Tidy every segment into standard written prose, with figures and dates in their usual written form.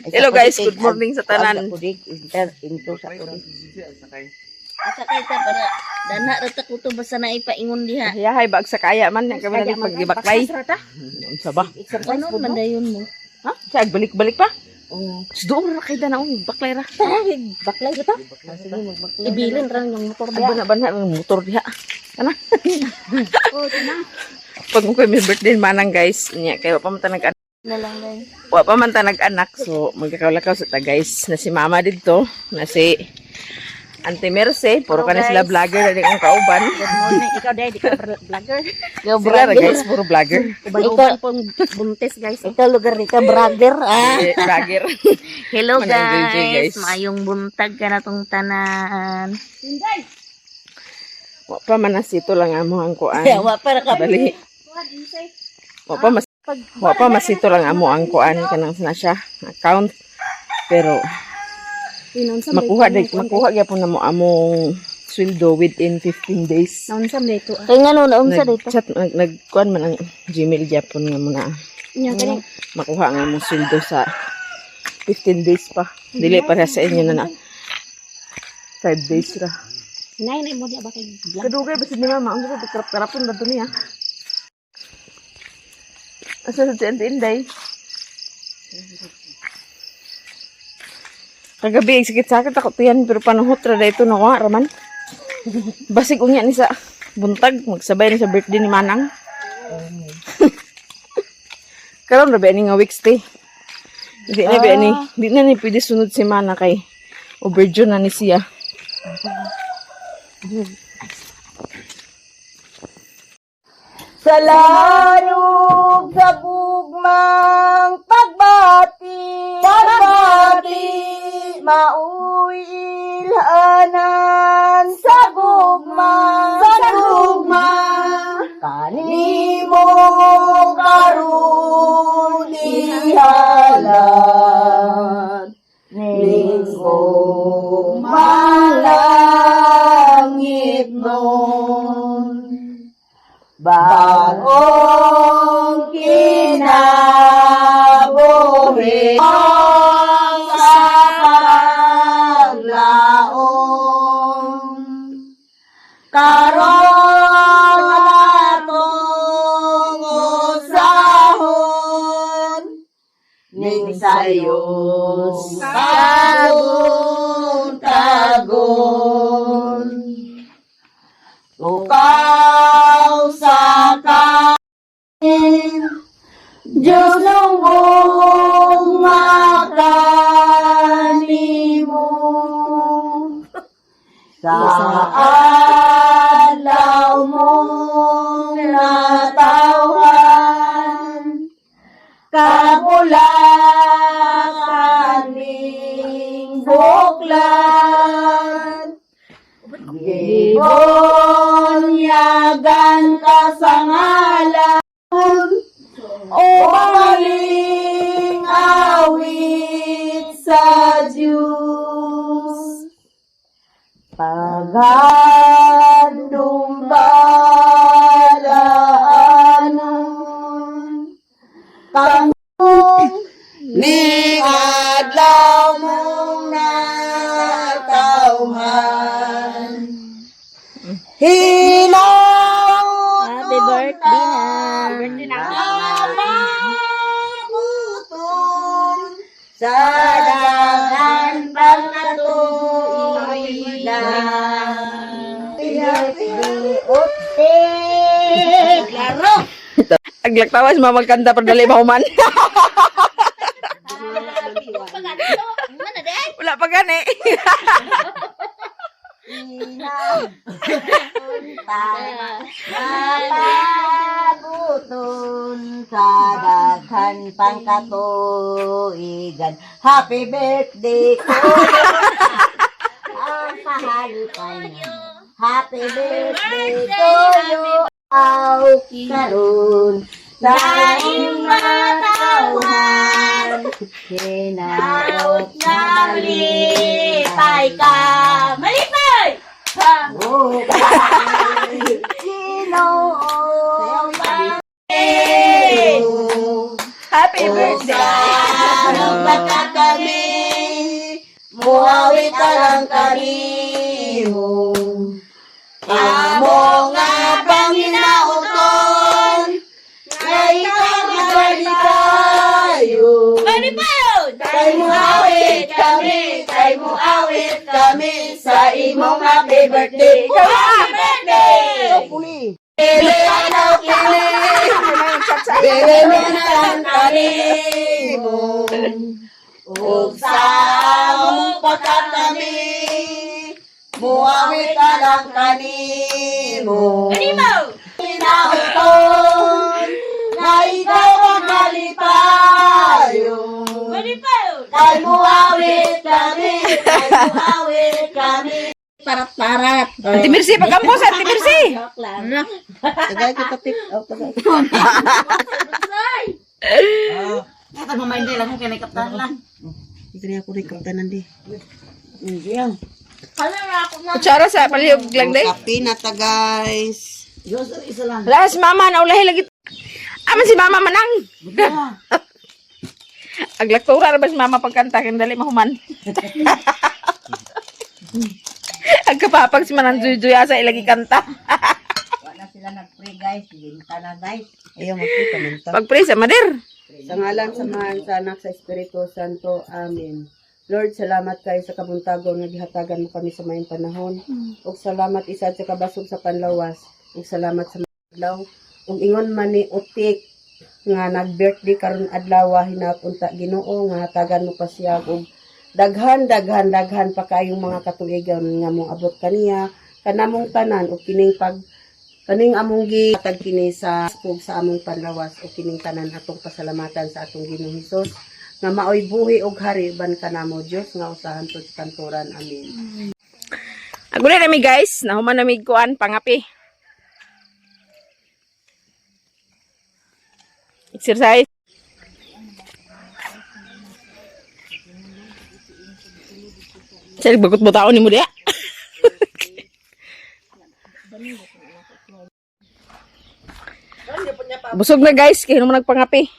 Hello guys, good morning sa tanan. Sakay ta para dana rata ko to basta na ipaingon diha. Yahay bag sa kaya man yang kami naging paggibaklay. Unsa ba? Ano man dayon mo? Ha? Sa balik-balik pa? Oh, sudo ra kay danaon baklay ra. Baklay ra ta? Sige magbaklay. Ibilin ra yung motor diha. Bana ang motor diha. Kana? Oh, tina. Pag mo koy may birthday manang guys, nya kay wa pa man ta nag Na lang lang. wa pa man ta nag-anak, so magkakaulakaw sa ta guys na si mama didto, na si Auntie Merce, puro ka na sila vlogger na di kong kauban. Good morning. Ikaw dai di ka vlogger. Sila ra guys, puro vlogger. Uban pong buntis guys. Ikaw lugar ni ka vlogger. Vlogger. Hello Manang DJ, guys. Maayong buntag ka na tong tanan. Wa pa man nasito lang amo ang kuan. Wa para ka. Dali. Wa pa masito lang amo ang kuan kanang na siya account. Pero makuha gyapon na mo among sweldo within 15 days. Naunsa man dito? Kay ngano naunsa dito? Chat nagkuan man ang Gmail gyapon nga muna. Nya kani. Makuha nga among sweldo sa 15 days pa. Dili para sa inyo na 5 days ra. Nay mo di ba kay vlog? Kadugay basid ni mama, ang karap-karapon na to niya. Asa sa Inday? Kagabi, sakit-sakit ako tiyan, pero panahot ra dito na wa raman. Basig unya ni sa buntag, magsabay ni sa birthday ni Manang. Karon ra ba ni nga weeks stay. Di na ni pwede sunod si Mana kay overdue na ni siya. Sa lanub sa gugmang pagbati mauwi ilhanan sa gugma kanimo karon ihalan linggo malangit nun bagong kinabuhi sa paglaong karon atong usahon ning sayos tagon ukaw sa kain Diyos lunggong makanimo sa adlaw mong natawan kamulakan ning buklan Gibonyagan ka sa ngalan o maling awit sa Diyos paghandong balaanon kangong ning adlaw mong natauhan Hello! Happy birthday na! Namabuton sa dagan pagkatuigan. Klaro! Aglaktawas mamagkanta per dali mahuman. Wala pa gani. Namabuton sa daghan pangkatuigan. Happy birthday ko! Ang kahalikan niyo. Happy birthday to you. Aw karon sa iyong matauhan. Kinaot na malipay ka. Malipay! Oh, sino Happy birthday. Baka kami, muawit alang kanimo. Amo nga panginauton, nga ikaw magwali tayo. Kay mo awit kami, sa imong happy birthday. Happy birthday! Bebe mo na lang kanimo. Ug sa among pagkakami, muawit ka lang kanimo. Pinauton, na ikaw ang malipayo. Kay muawit kami, Parat-parat. Ate Mirsi, pagkampos, Ate Mirsi. Joke lang. Tagay kita tip. Tagay. Ito mamayin din lang kung kinikaptan lang. Ito niya ako rin kaptanan di. Kutsara sa palihog lang day. Kape na ta guys. Wala si mama, naulahi lagi. Aman si mama manang. Aglaktura na ba si mama pagkanta, dali mahuman. Agkapapag si manang Juy asa ilagi kanta. Wala sila nag-pray guys. Ginta na guys. Ayaw magkita man ta. Pag-pray sa madir. Sa ngalan samahan sa anak sa Espiritu Santo. Amen. Lord, salamat kayo sa kabuntagon nga gihatagan mo kami sa mayong panahon. Ug salamat isad sa kabasog sa panlawas. Ug salamat sa mga adlaw. Ug ingon man ni utik nga nag-birthday karon adlaw hinapunta Ginoo nga hatagan mo pa siya ug daghan pa kayong mga katuigan nga mong abot kaniya kanamong tanan ug kaning among gihatag kini sa among panlawas ug kining tanan atong pasalamatan sa atong Ginoong Hesus nga maoy buhi ug hari ban kanamo Dios nga usahan to sa kanturan. Amen. Agulay nami guys, nahuman nami kuan pangapi. Exercise. Saya bagut mo taon ni mo dia. Busog na guys, kaya naman nagpangapi.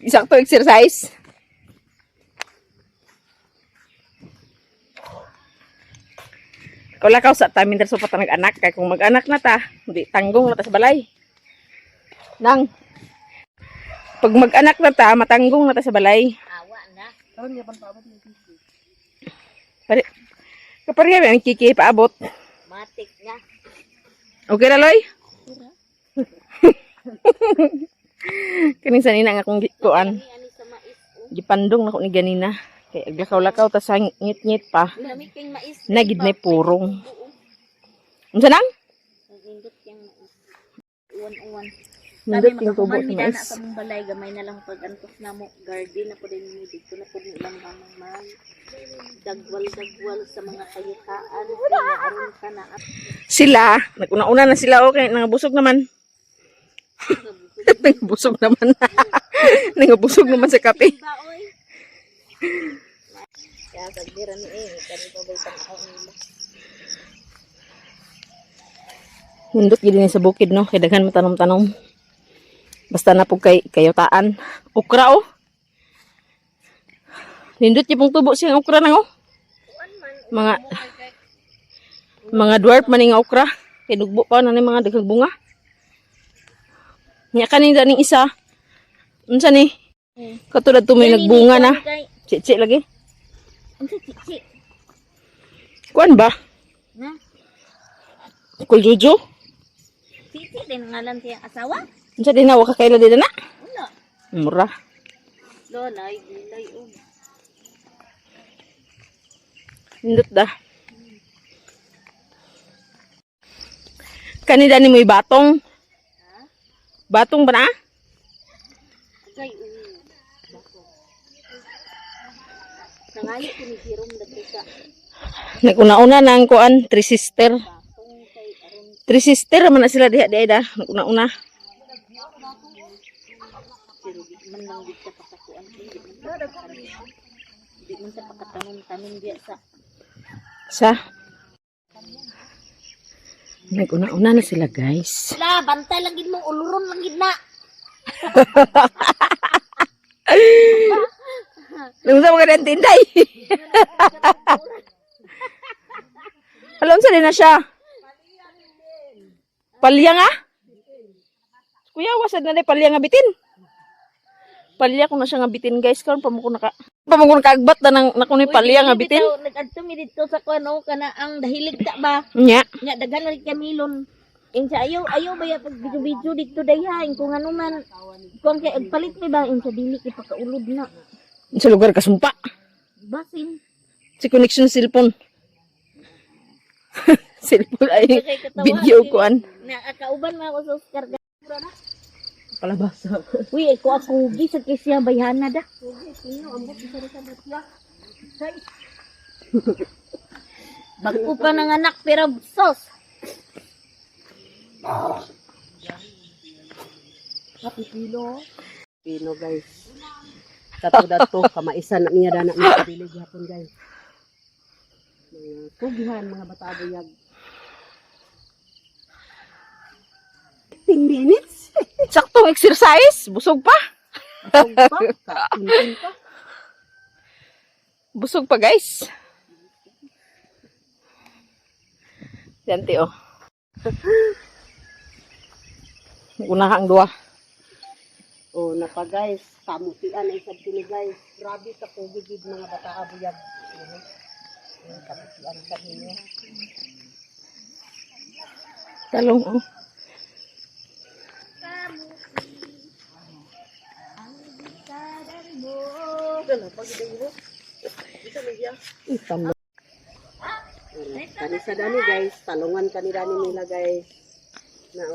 Isakto exercise. Kala ka sa tamin sa pata nag-anak kay kung mag-anak na ta, hindi tanggong na ta sa balay. Nang pag mag-anak na ta, matanggong na ta sa balay. Awa na. Pare, kapariya ang kiki paabot. Matik na. Okay na, Loy? Kaning sanina nga akong kuan. Ani sa mais. Gipandong na ko ni ganina. Kay aglakaw-lakaw ta sa ngit-ngit pa. Lamig kang mais. Nagid may purong. Unsa nang? Ang indot yang mais. Uwan-uwan. Nindot Kami yung tubo sa makahuman mais. sa mong balay gamay na lang pag-antos na mo garden na po din ni dito na po nilang mamang dagwal sa mga kayitaan aron ka na at Sila, naguna-una na sila okay, nangabusog naman. Nangabusog naman. Nangabusog naman sa kape. baoy. Kaya pagdira ni kani pa ba tanaw nila. Nindot gid ni sa bukid no, kay daghan mo tanom-tanom. Basta na pug kay kayotaan. Okra oh. Nindot gyud tubo siyang okra nang oh. Mga dwarf man nga okra. Kay dugbo pa na ni mga daghang bunga. Nya kaning daning isa. Unsa ni? Katulad to may nagbunga na. Chichi lagi. Unsa chichi? Kuan ba? Na? Kul juju. Chichi din ngalan siyang asawa? Unsa din na wa ka kaila din na? Wala. Mura. Lolay, gilay og. Nindot da. Kanida ni mo'y batong. Batong ba na? Kay bako. Nangayo kini hirom dagko sa Naguna-una na ang kuan, Three Sister. batong kay aron Three Sister man na sila diha da. Naguna-una. pero di man lang gid sa pakakuan di man sa pakatanong-tanong diya sa Naguna-una na sila guys. la bantay lang gid mo uluron lang gid na Nung sa mga tinday. Alam sa din na siya. Palya nga? Kuya, wasad na palya nga bitin. Palya ko na siya nga bitin, guys. Karon pamukon kaagbat na nang nakuni palya nga bitin. Nag-adto mi dito sa kuno kana ang dahilig ta ba? Nya. Nya daghan na kamilon. Insa ayaw ba ya pag video dito dayha kung ano man. Kung kay agpalit mi ba insa dili kay pagkaulod na. Sa lugar kasumpa. Basin. Si connection cellphone. Cellphone ay video kuan. Nakakauban na ako sa Oscar. Palabasa. Uy, ako gisag kay siya bayana da. Bago pa ng anak pero sos. Pino guys. Dato kamaisan na niya dana mga kabilig hapon guys. Mga tugihan mga batabuyag. 15 minutes. Saktong exercise. Busog pa. Busog pa, guys. Yan, tiyo. Unahang dua. Oh, napa guys, kamutian ay sabi ni guys. Grabe ka po gigid mga batabuyag. Kamutian sa inyo. Talong, oh. Itam. Kani sa dani guys, talungan kani dani nila guys. Na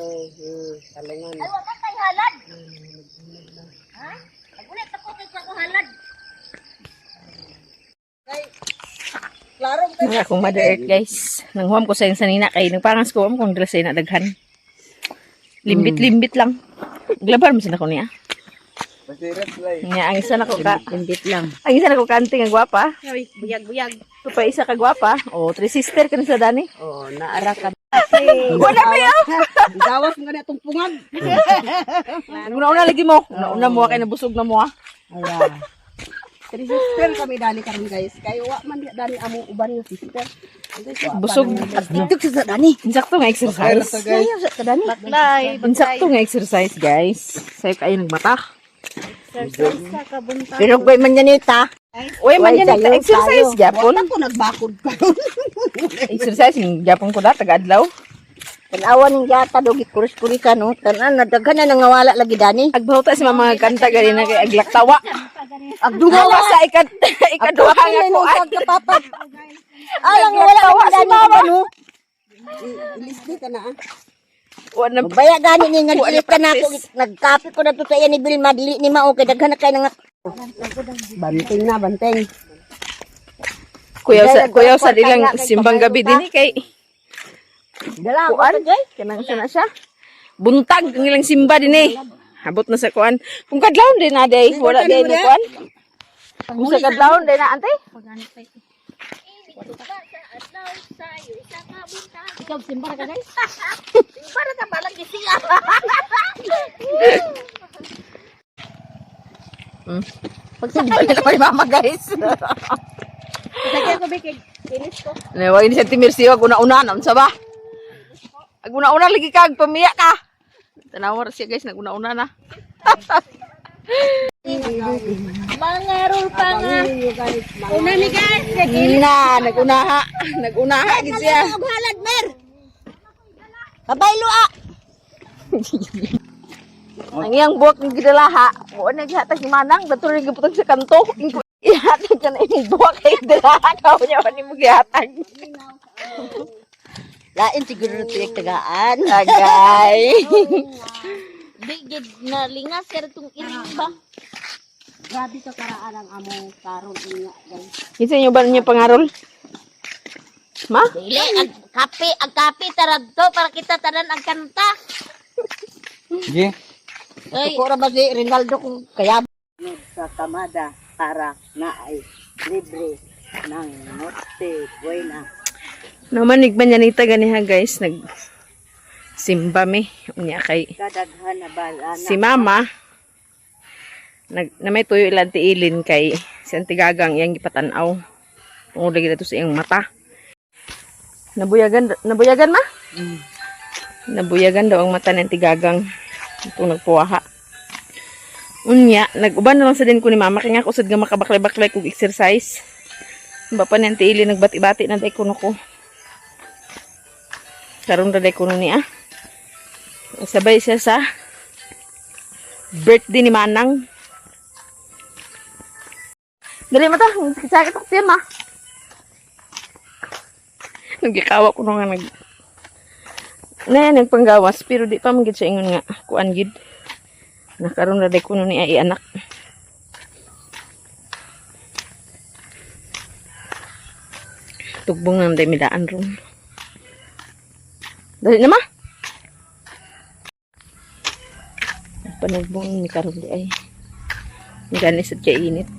talungan. Ay, wag kay halad. Ha? Nagulit ako kay ko halad. Klaro Mga akong Mother Earth, guys. Nanghuam ko sa yung sanina kay nagpangas ko kung dress ay nadaghan. Limbit-limbit lang. Glabar mo sila ko niya. Nga, ang isa na ko ka. Limbit lang. Ang isa na ko kanting ang gwapa. Ay, buyag-buyag. Ito pa isa ka gwapa. O, 3 sister ka sa dani. Oh, naara ka. Wala kayo! Gawas nga na itong pungag. Una-una lagi mo. Una mo kay nabusog na mo, ha. Ayan. 3 sister kami dani karon guys. Kayo wa man dani among uban nga sister. Busog. Dito sa dani. Insakto nga exercise. Kayo sa dani. Baklay. Insakto nga exercise, guys. Sa'yo kayo nagmata. Exercise sa kabunta. Pero koy man yanita. Uy, man yan, exercise, Japon. Ako nagbakod karon. Exercise, yung Japon ko na, taga-adlaw. Tanawa ning gata do gikuris-kuris ka no. Tanan nadaghan na nangawala lagi dani. Agbawta sa mga kanta gali na kay aglaktawa. Agduha Agduha sa ikaduha nga ko. pagkapapat. Alang wala ka dani ka no. Ilisdi ka na ah. Wala Baya gani ni nga Wala ilis ka na ako practice. nagkape ko na to sa iya ni Bill Madli ni mao kay daghan na kay nga. Banteng na banteng. kuyaw sa dilang simbang gabi din kay Dala ko kuan kanang sana siya. Buntag ang ilang simba din Habot na sa kuan. Kung kadlawon din na day, wala day ni kuan. Kung sa kadlawon din na ante. Ikaw simbar ka guys. Simbar ka ba lang siya. Pagsimba nila kay mama, guys. Sagay ko bikig. Finish ko. Wag ni sa Timirsi wag una-una na unsa ba? Ag una-una lagi kag pamiya ka. Tanawa ra siya, guys, naguna-una na. Mga rule pa nga. Una ni guys. Nagunaha. Nagunaha gid siya. Halad mer. Kabaylo ah. Ang iyang buwak ng gidalaha, mo na gihatag si Manang, dato rin giputag sa kanto. Ihatag ka na yung buwak kay gidalaha, kao niya ni mo gihatag. Lain siguro tiyak tagaan. Agay. Di gid na lingas kaya itong iring ba? Grabe ka karaan ang among karon niya guys. Kinsa niyo ba niya pangarol? Ma? Dili, ag kape taradto para kita tanan ang kanta. Sige. Ay, Ko ra ba si Rinaldo kung kaya sa kamada para na ay libre ng Norte Buena. Namanig man yan ita ganiha, guys, nag simba mi unya kay Kadaghan na bala si mama na may tuyo ilang tiilin kay si si Auntie Gagang iyang gipatanaw. Tungod lagi dito sa iyang mata. Nabuyagan ma? Nabuyagan daw ang mata ng Auntie Gagang. Ito nagpuwaha. Unya, nag-uban na lang sa din ko ni mama. Kaya nga kusad nga makabaklay-baklay kong exercise. Ba pa ni Auntie Ili nagbati-bati na day kuno ko. Karoon na day kuno niya. Sabay siya sa birthday ni Manang. Dali mo ta, sakit ako siya ma. Nagkikawa ko nga nagpanggawas, pero di pa magigit siya ingon nga, kuan gid. Nakaroon na day kuno ni ay anak. Tugbong nang day midaan ron. Dali na ma. Panugbong ni karoon di ay. Ganis at kaya init.